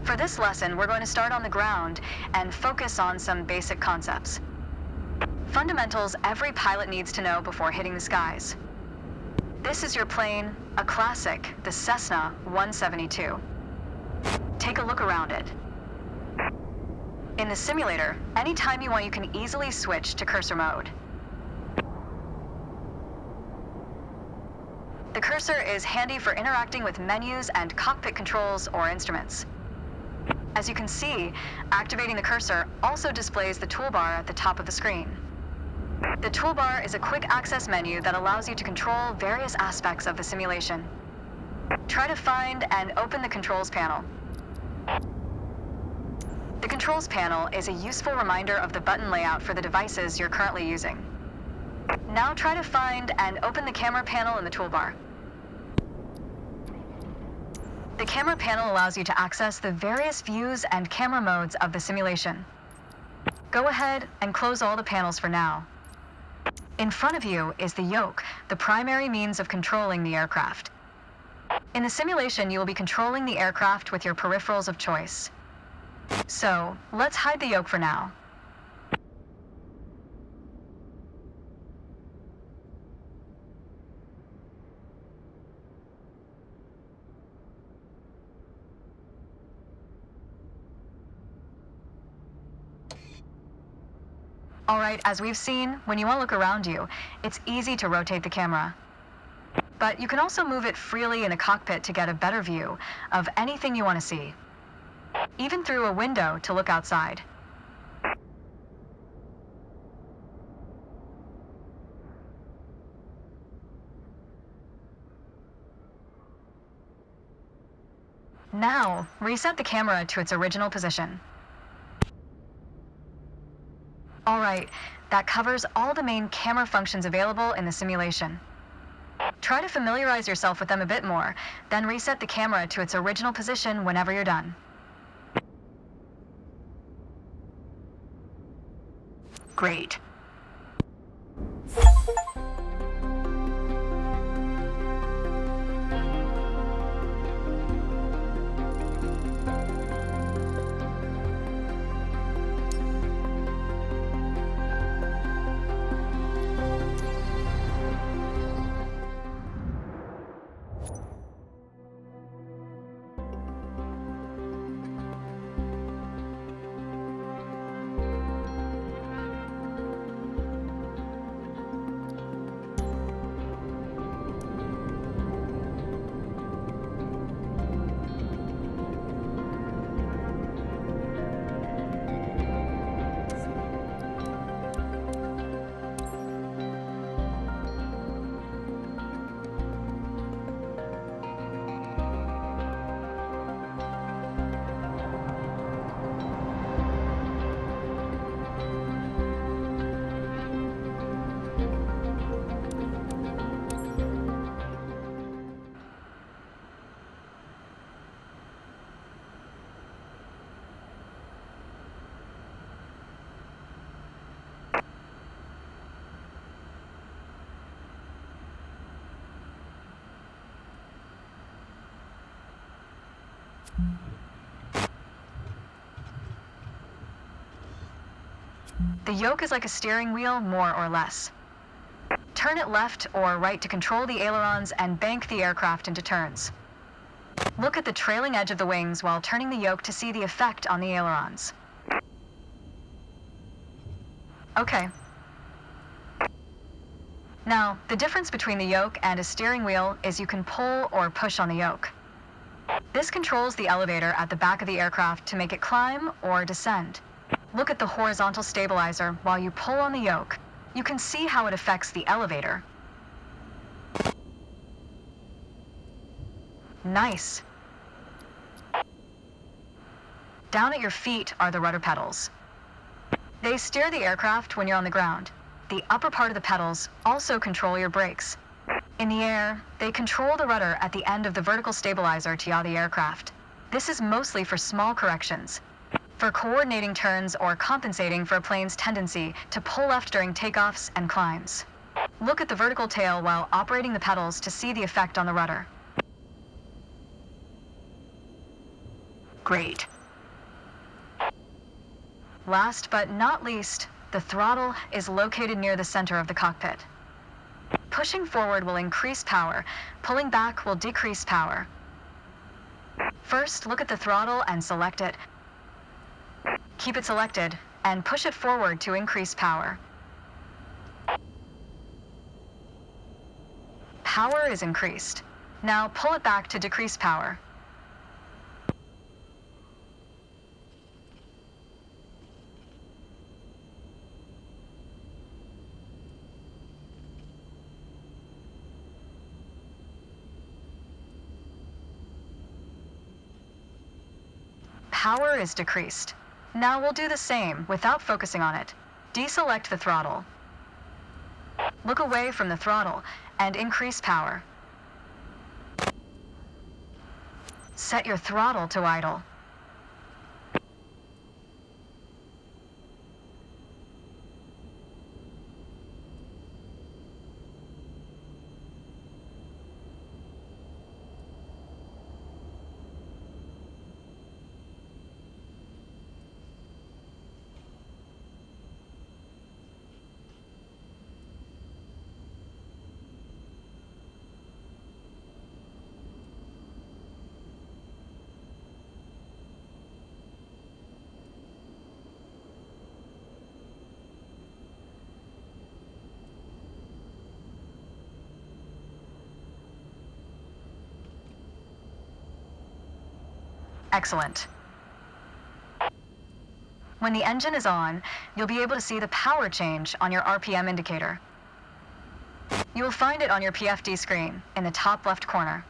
For this lesson, we're going to start on the ground and focus on some basic concepts. Fundamentals every pilot needs to know before hitting the skies. This is your plane, a classic, the Cessna 172. Take a look around it. In the simulator, anytime you want, you can easily switch to cursor mode. The cursor is handy for interacting with menus and cockpit controls or instruments. As you can see, activating the cursor also displays the toolbar at the top of the screen. The toolbar is a quick access menu that allows you to control various aspects of the simulation. Try to find and open the controls panel. The controls panel is a useful reminder of the button layout for the devices you're currently using. Now try to find and open the camera panel in the toolbar. The camera panel allows you to access the various views and camera modes of the simulation. Go ahead and close all the panels for now. In front of you is the yoke, the primary means of controlling the aircraft. In the simulation, you will be controlling the aircraft with your peripherals of choice. So, let's hide the yoke for now. Alright, as we've seen, when you want to look around you, it's easy to rotate the camera. But you can also move it freely in the cockpit to get a better view of anything you want to see, even through a window to look outside. Now, reset the camera to its original position. Alright, that covers all the main camera functions available in the simulation. Try to familiarize yourself with them a bit more, then reset the camera to its original position whenever you're done. Great. The yoke is like a steering wheel, more or less. Turn it left or right to control the ailerons and bank the aircraft into turns. Look at the trailing edge of the wings while turning the yoke to see the effect on the ailerons. Okay. Now, the difference between the yoke and a steering wheel is you can pull or push on the yoke. This controls the elevator at the back of the aircraft to make it climb or descend. Look at the horizontal stabilizer while you pull on the yoke. You can see how it affects the elevator. Nice. Down at your feet are the rudder pedals. They steer the aircraft when you're on the ground. The upper part of the pedals also control your brakes. In the air, they control the rudder at the end of the vertical stabilizer to yaw the aircraft. This is mostly for small corrections, for coordinating turns or compensating for a plane's tendency to pull left during takeoffs and climbs. Look at the vertical tail while operating the pedals to see the effect on the rudder. Great. Last but not least, the throttle is located near the center of the cockpit. Pushing forward will increase power, pulling back will decrease power. First, look at the throttle and select it. Keep it selected and push it forward to increase power. Power is increased. Now pull it back to decrease power. Power is decreased. Now we'll do the same without focusing on it. Deselect the throttle. Look away from the throttle and increase power. Set your throttle to idle. Excellent. When the engine is on, you'll be able to see the power change on your RPM indicator. You will find it on your PFD screen in the top left corner.